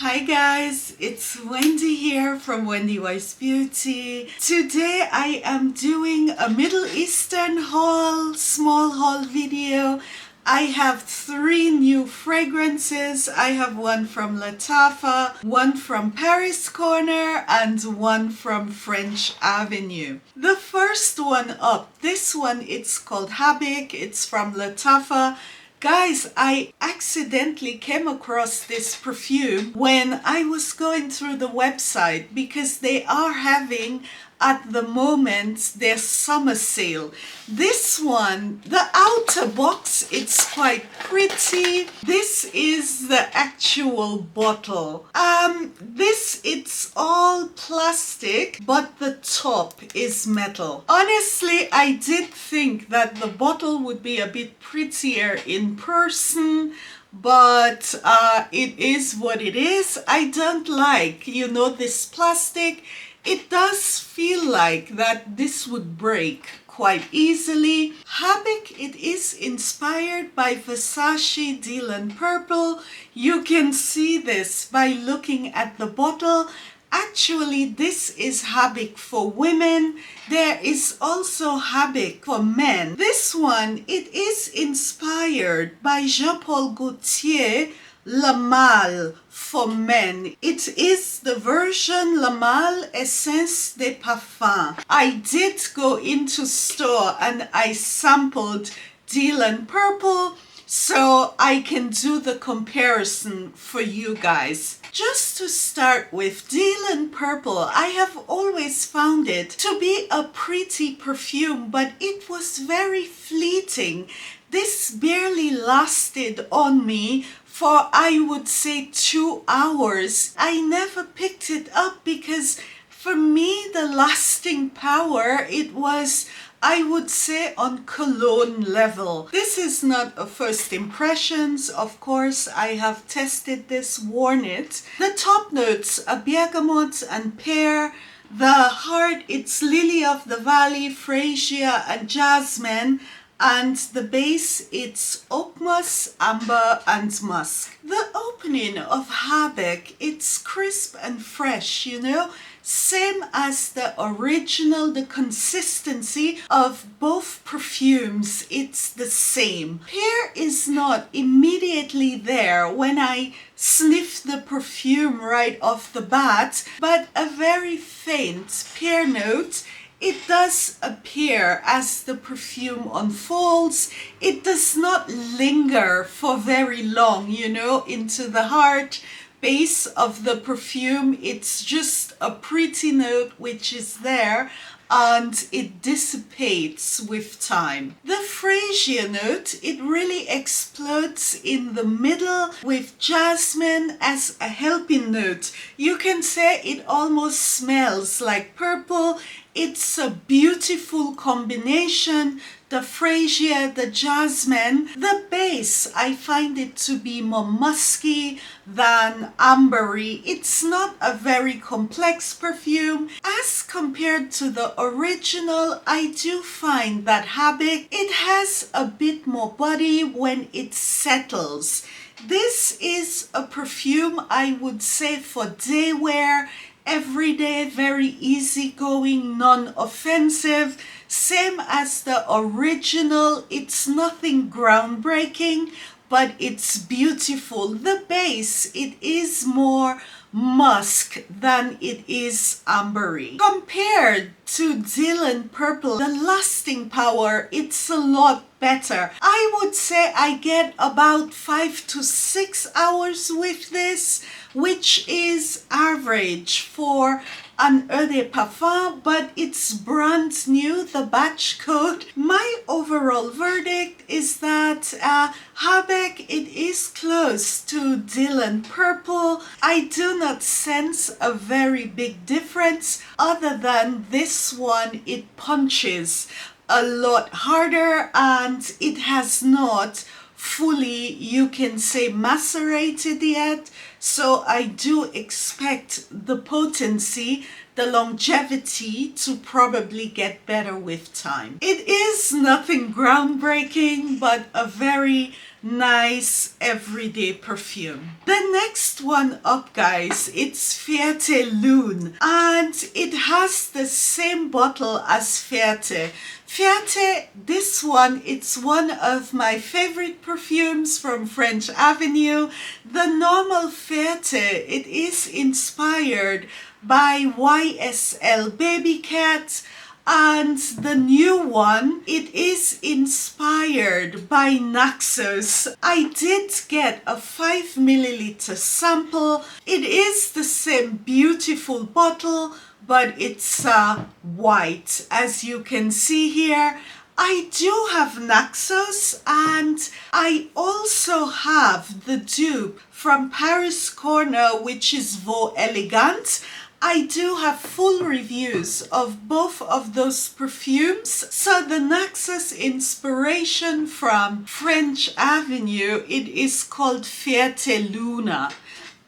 Hi guys, it's Wendy here from Wendy Wise Beauty. Today I am doing a Middle Eastern haul, small haul video. I have 3 new fragrances. I have one from Lattafa, one from Paris Corner, and one from French Avenue. The first one up, this one, it's called Habik. It's from Lattafa. Guys, I accidentally came across this perfume when I was going through the website because they are having at the moment their summer sale. This one, the outer box, it's quite pretty. This is the actual bottle. It's all plastic, but the top is metal. Honestly, I did think that the bottle would be a bit prettier in person, but it is what it is. I don't like, this plastic. It does feel like that this would break quite easily. Habik, it is inspired by Vasace Dylan Purple. You can see this by looking at the bottle. Actually, this is Habik for women. There is also Habik for men. This one, it is inspired by Jean-Paul Gaultier La Malle for men. It is the version La Malle Essence de Parfum. I did go into store and I sampled Dylan Purple so I can do the comparison for you guys. Just to start with, Dylan Purple, I have always found it to be a pretty perfume, but it was very fleeting. This barely lasted on me for, I would say, 2 hours. I never picked it up because for me the lasting power, it was, I would say, on cologne level. This is not a first impressions. Of course, I have tested this, worn it. The top notes are bergamot and pear. The heart, it's lily of the valley, freesia and jasmine. And the base, it's oak moss, amber and musk. The opening of Habik, it's crisp and fresh, same as the original. The consistency of both perfumes, it's the same. Pear is not immediately there when I sniff the perfume right off the bat, but a very faint pear note. It does appear as the perfume unfolds. It does not linger for very long, into the heart base of the perfume. It's just a pretty note which is there and it dissipates with time. The freesia note, it really explodes in the middle with jasmine as a helping note. You can say it almost smells like purple. It's a beautiful combination. The freesia, the jasmine. The base, I find it to be more musky than ambery. It's not a very complex perfume. As compared to the original, I do find that Habik, it has a bit more body when it settles. This is a perfume, I would say, for day wear. Everyday, very easygoing, non-offensive. Same as the original. It's nothing groundbreaking, but it's beautiful. The base, it is more musk than it is ambery. Compared to Dylan Purple, the lasting power, it's a lot better. I would say I get about 5 to 6 hours with this, which is average for an eau de parfum, but it's brand new, the batch code. My overall verdict is that Habik, it is close to Dylan Purple. I do not sense a very big difference other than this one, it punches a lot harder and it has not fully, you can say, macerated yet. So I do expect the potency, the longevity to probably get better with time. It is nothing groundbreaking, but a very nice everyday perfume. The next one up, guys, it's Fierte Lune, and it has the same bottle as Fierte. Fierte, this one, it's one of my favorite perfumes from French Avenue. The normal Fierte, it is inspired by YSL Baby Cat, and the new one, it is inspired by Naxos. I did get a 5 milliliter sample. It is the same beautiful bottle, but it's white, as you can see here. I do have Naxos, and I also have the dupe from Paris Corner, which is Vaux Elegant. I do have full reviews of both of those perfumes. So the Naxos inspiration from French Avenue, it is called Fierte Luna.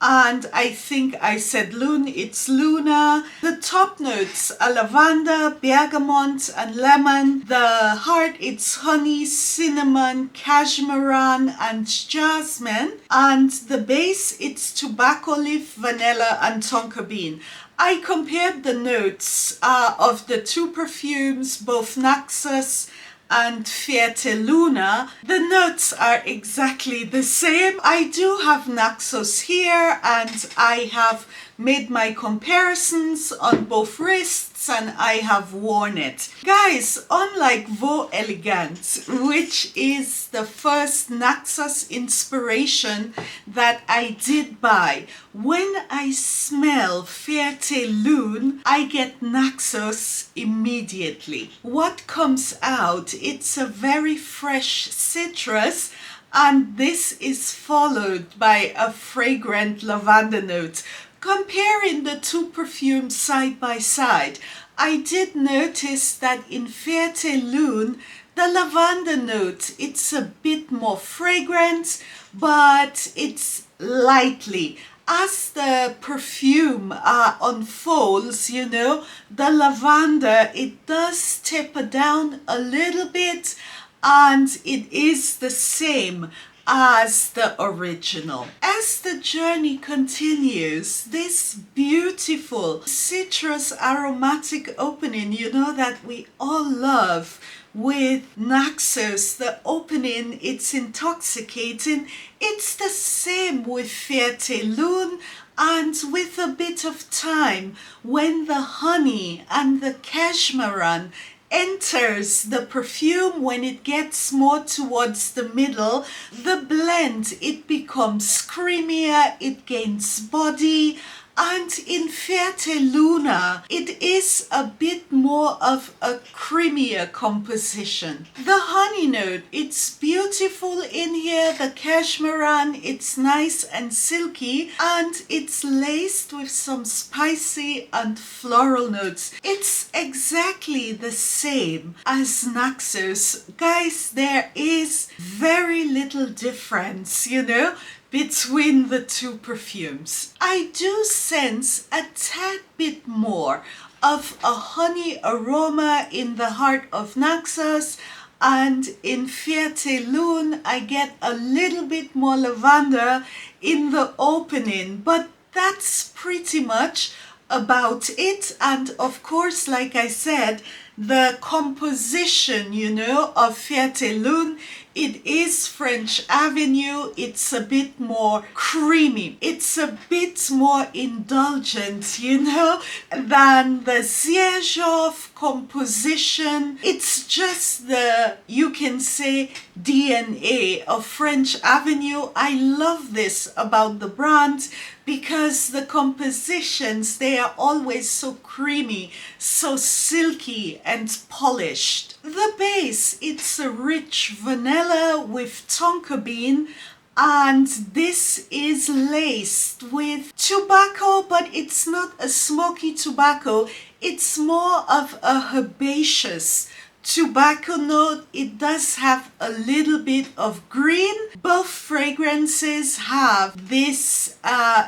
And I think I said Lune, it's Luna. The top notes are lavender, bergamot, and lemon. The heart, it's honey, cinnamon, cashmeran, and jasmine. And the base, it's tobacco leaf, vanilla, and tonka bean. I compared the notes of the two perfumes, both Naxos and Fierte Luna. The notes are exactly the same. I do have Naxos here, and I have made my comparisons on both wrists, and I have worn it. Guys, unlike Vaux Elegant, which is the first Naxos inspiration that I did buy, when I smell Fierte Lune, I get Naxos immediately. What comes out, it's a very fresh citrus, and this is followed by a fragrant lavender note. Comparing the two perfumes side by side, I did notice that in Fierte Lune, the lavender note, it's a bit more fragrant, but it's lightly. As the perfume unfolds, you know, the lavender, it does taper down a little bit, and it is the same as the original. As the journey continues, this beautiful citrus aromatic opening, you know, that we all love with Naxos, the opening, it's intoxicating. It's the same with Fierte Lune, and with a bit of time, when the honey and the cashmeran enters the perfume, when it gets more towards the middle, the blend, it becomes creamier, it gains body. And in Fierte Luna, it is a bit more of a creamier composition. The honey note, it's beautiful in here. The cashmeran, it's nice and silky, and it's laced with some spicy and floral notes. It's exactly the same as Naxos. Guys, there is very little difference, you know, between the two perfumes. I do sense a tad bit more of a honey aroma in the heart of Naxos, and in Fierte Lune I get a little bit more lavender in the opening, but that's pretty much about it. And of course, like I said, the composition, you know, of Fierte Lune, it is French Avenue. It's a bit more creamy. It's a bit more indulgent, you know, than the Xerjoff composition. It's just the, you can say, DNA of French Avenue. I love this about the brand, because the compositions, they are always so creamy, so silky and polished. The base, it's a rich vanilla with tonka bean, and this is laced with tobacco, but it's not a smoky tobacco. It's more of a herbaceous tobacco note. It does have a little bit of green. Both fragrances have this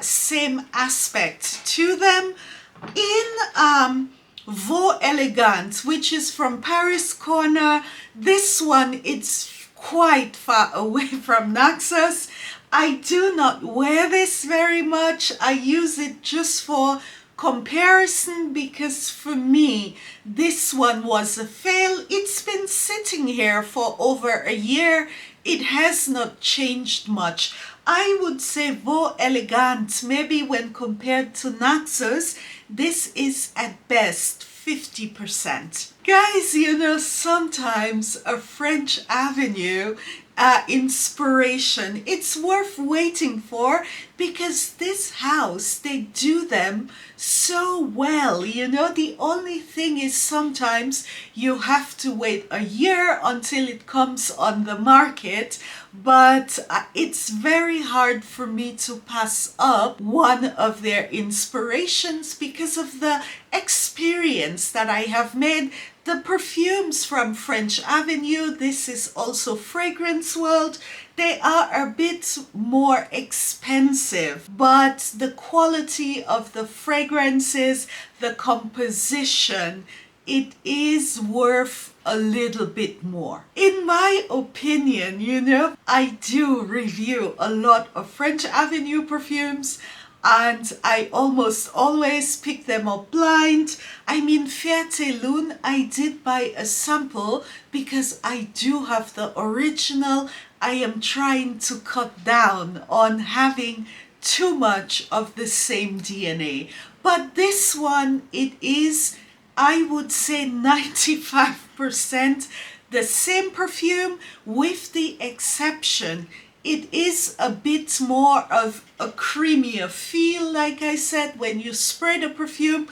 same aspect to them. In Vaux Elegant, which is from Paris Corner, this one, it's quite far away from Naxos. I do not wear this very much. I use it just for comparison because for me this one was a fail. It's been sitting here for over a year. It has not changed much. I would say Vaux Elegant, maybe when compared to Naxos, this is at best 50%. Guys, you know, sometimes a French Avenue inspiration, it's worth waiting for because this house, they do them so well. You know, the only thing is sometimes you have to wait a year until it comes on the market, but it's very hard for me to pass up one of their inspirations because of the experience that I have made. The perfumes from French Avenue, this is also Fragrance World. They are a bit more expensive, but the quality of the fragrances, the composition, it is worth a little bit more. In my opinion, you know, I do review a lot of French Avenue perfumes, and I almost always pick them up blind. I mean, Fierte Lune, I did buy a sample because I do have the original. I am trying to cut down on having too much of the same DNA. But this one, it is, I would say, 95% the same perfume, with the exception it is a bit more of a creamier feel, like I said, when you spray the perfume,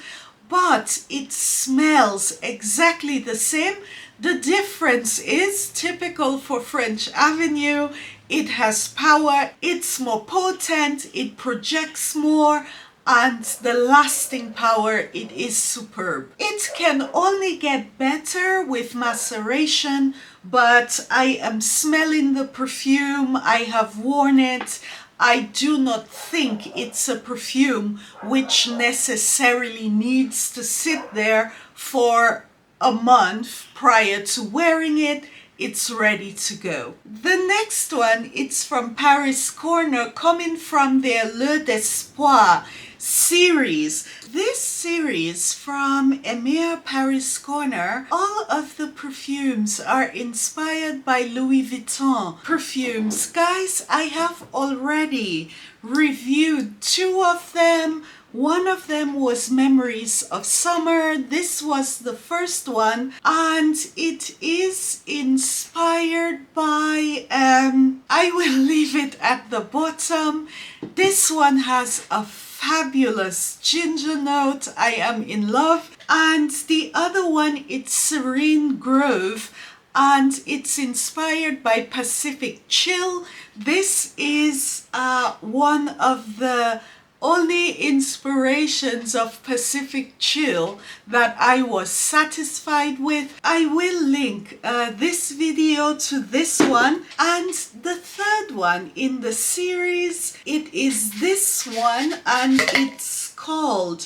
but it smells exactly the same. The difference is typical for French Avenue. It has power, it's more potent, it projects more, and the lasting power, it is superb. It can only get better with maceration, but I am smelling the perfume, I have worn it. I do not think it's a perfume which necessarily needs to sit there for a month prior to wearing it. It's ready to go. The next one, it's from Paris Corner, coming from their Le d'Espoir series. This series from Emir Paris Corner, all of the perfumes are inspired by Louis Vuitton perfumes. Guys, I have already reviewed 2 of them. One of them was Memories of Summer. This was the first one, and it is inspired by, I will leave it at the bottom. This one has a fabulous ginger note. I am in love. And the other one, it's Serene Grove, and it's inspired by Pacific Chill. This is one of the only inspirations of Pacific Chill that I was satisfied with. I will link this video to this one, and the third one in the series, it is this one, and it's called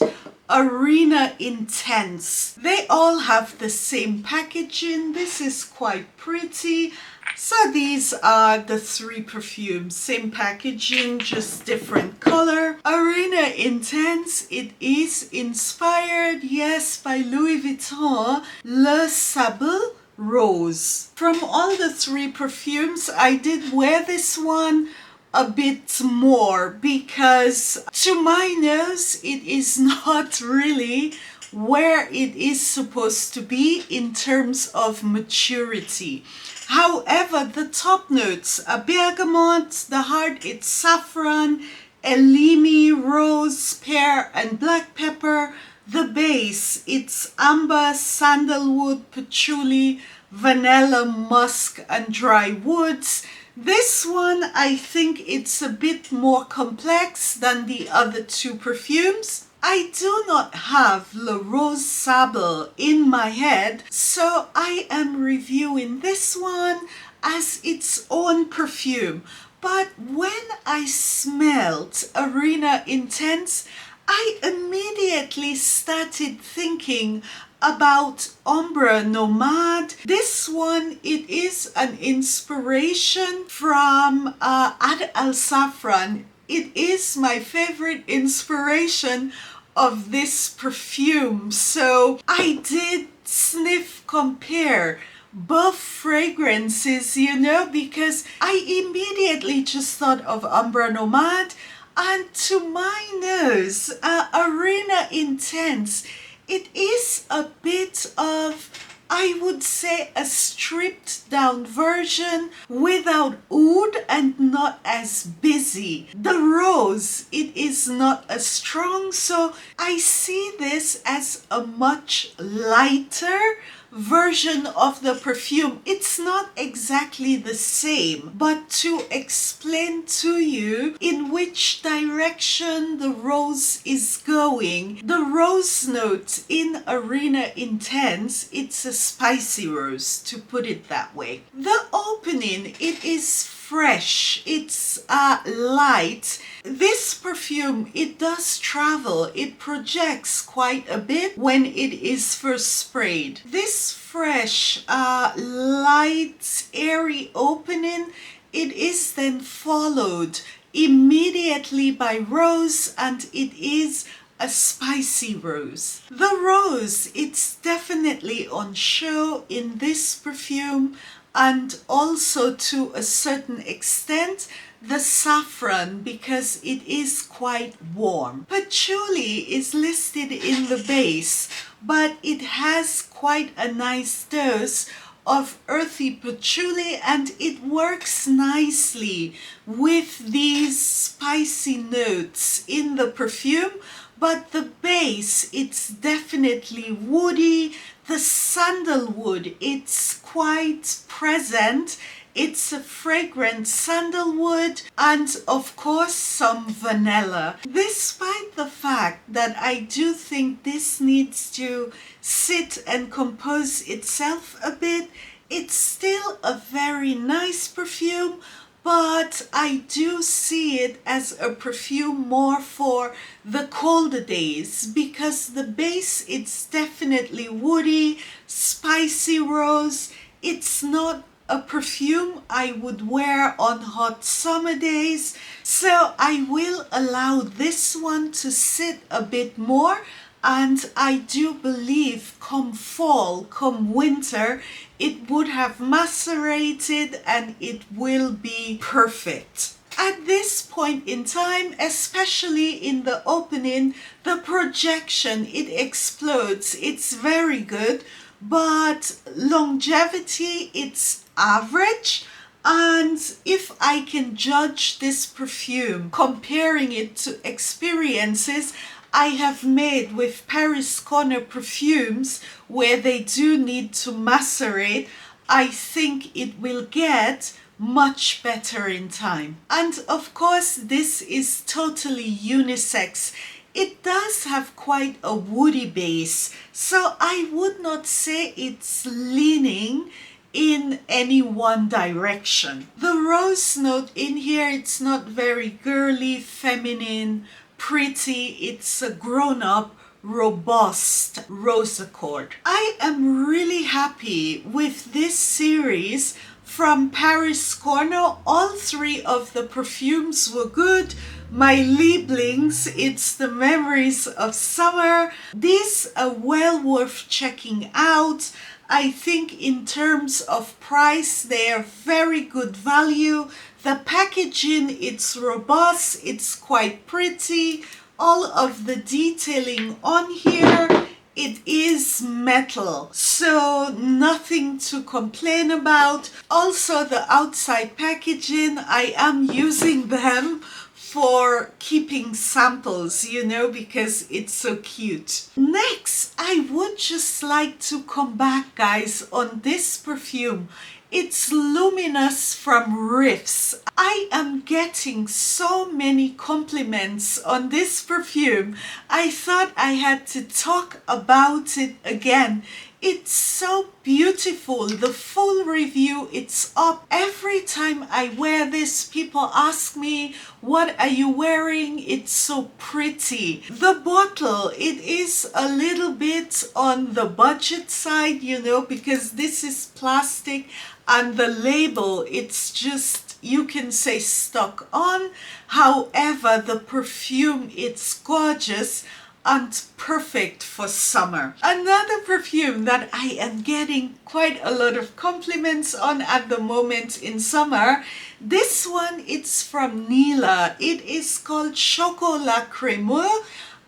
Arena Intense. They all have the same packaging. This is quite pretty. So these are the 3 perfumes, same packaging, just different color. Arena Intense, it is inspired, yes, by Louis Vuitton, Le Sables Rose. From all the 3 perfumes, I did wear this one a bit more because to my nose, it is not really where it is supposed to be in terms of maturity. However, the top notes are bergamot, the heart it's saffron, elemi, rose, pear, and black pepper. The base, it's amber, sandalwood, patchouli, vanilla, musk, and dry woods. This one, I think it's a bit more complex than the other 2 perfumes. I do not have Le Rose Sable in my head, so I am reviewing this one as its own perfume. But when I smelled Arena Intense, I immediately started thinking about Ombre Nomade. This one, it is an inspiration from Ad Al Safran. It is my favorite inspiration of this perfume. So I did sniff compare both fragrances, you know, because I immediately just thought of Ombre Nomade, and to my nose, Arena Intense, it is a bit of, I would say, a stripped down version without oud and not as busy. The rose, it is not as strong, so I see this as a much lighter version of the perfume. It's not exactly the same, but to explain to you in which direction the rose is going, the rose note in Arena Intense, it's a spicy rose, to put it that way. The opening, it is fresh, it's light. This perfume, it does travel, it projects quite a bit when it is first sprayed. This fresh, light, airy opening, it is then followed immediately by rose, and it is a spicy rose. The rose, it's definitely on show in this perfume, and also to a certain extent the saffron, because it is quite warm. Patchouli is listed in the base, but it has quite a nice dose of earthy patchouli, and it works nicely with these spicy notes in the perfume. But the base, it's definitely woody. The sandalwood, it's quite present. It's a fragrant sandalwood, and of course some vanilla. Despite the fact that I do think this needs to sit and compose itself a bit, it's still a very nice perfume. But I do see it as a perfume more for the colder days, because the base, it's definitely woody, spicy rose. It's not a perfume I would wear on hot summer days, so I will allow this one to sit a bit more. And I do believe come fall, come winter, it would have macerated and it will be perfect. At this point in time, especially in the opening, the projection, it explodes. It's very good, but longevity, it's average. And if I can judge this perfume, comparing it to experiences I have made with Paris Corner perfumes where they do need to macerate, I think it will get much better in time. And of course, this is totally unisex. It does have quite a woody base, so I would not say it's leaning in any one direction. The rose note in here, it's not very girly, feminine, pretty. It's a grown-up, robust rose accord. I am really happy with this series from Paris Corner. All three of the perfumes were good. My Lieblings, it's the memories of summer. These are well worth checking out. I think in terms of price, they are very good value. The packaging, it's robust, it's quite pretty. All of the detailing on here, it is metal, so nothing to complain about. Also the outside packaging, I am using them for keeping samples, you know, because it's so cute. Next, I would just like to come back, guys, on this perfume. It's luminous from Riffs. I am getting so many compliments on this perfume. I thought I had to talk about it again. It's so beautiful. The full review, it's up. Every time I wear this, people ask me, what are you wearing? It's so pretty. The bottle, it is a little bit on the budget side, you know, because this is plastic, and the label, it's just, you can say stuck on. However, the perfume, it's gorgeous and perfect for summer. Another perfume that I am getting quite a lot of compliments on at the moment in summer, this one, it's from Nila. It is called Chocolat Crémeux,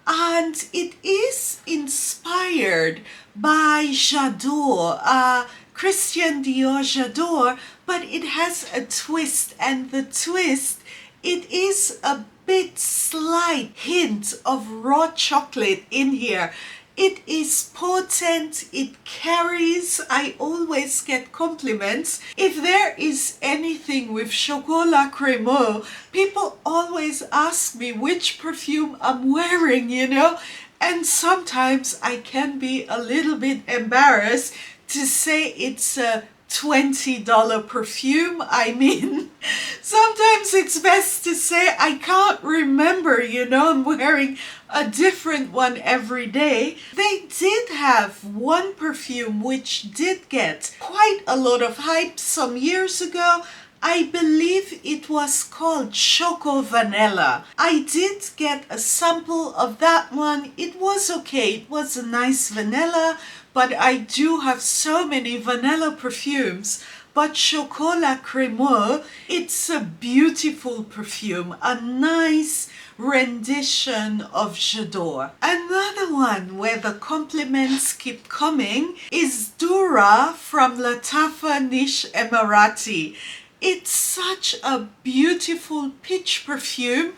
and it is inspired by J'adore, Christian Dior J'adore, but it has a twist, and the twist, it is a bit slight hint of raw chocolate in here. It is potent, it carries. I always get compliments. If there is anything with Chocolat Crémeux, people always ask me which perfume I'm wearing, you know, and sometimes I can be a little bit embarrassed to say it's a $20 perfume. I mean, sometimes it's best to say I can't remember, you know, I'm wearing a different one every day. They did have one perfume which did get quite a lot of hype some years ago. I believe it was called Choco Vanilla. I did get a sample of that one. It was okay. It was a nice vanilla, but I do have so many vanilla perfumes. But Chocolat Crémeux, it's a beautiful perfume, a nice rendition of J'adore. Another one where the compliments keep coming is Dura from Lattafa Emirati. It's such a beautiful peach perfume.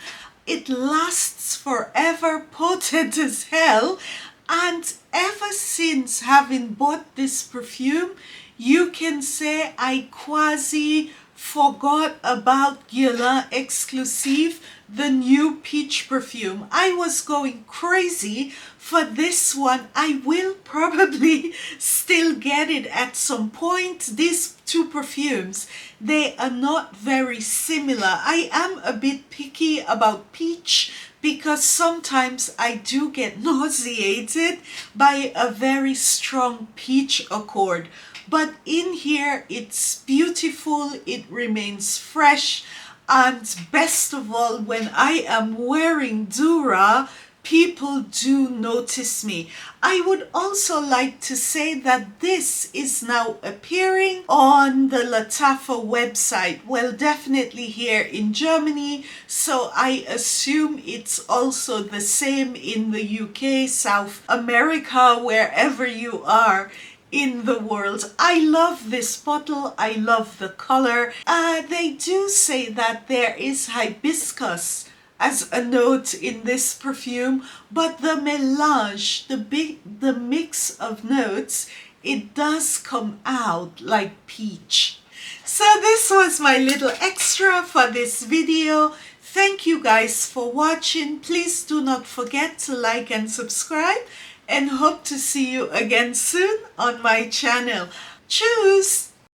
It lasts forever, potent as hell. And ever since having bought this perfume, you can say I quasi forgot about Guerlain Exclusive, the new peach perfume. I was going crazy for this one. I will probably still get it at some point. These two perfumes, they are not very similar. I am a bit picky about peach because sometimes I do get nauseated by a very strong peach accord. But in here, it's beautiful, it remains fresh, and best of all, when I am wearing Dura, people do notice me. I would also like to say that this is now appearing on the Lattafa website. Well, definitely here in Germany, so I assume it's also the same in the UK, South America, wherever you are in the world. I love this bottle. I love the color. They do say that there is hibiscus as a note in this perfume, but the mélange, the mix of notes, it does come out like peach. So this was my little extra for this video. Thank you guys for watching. Please do not forget to like and subscribe, and hope to see you again soon on my channel. Tschüss!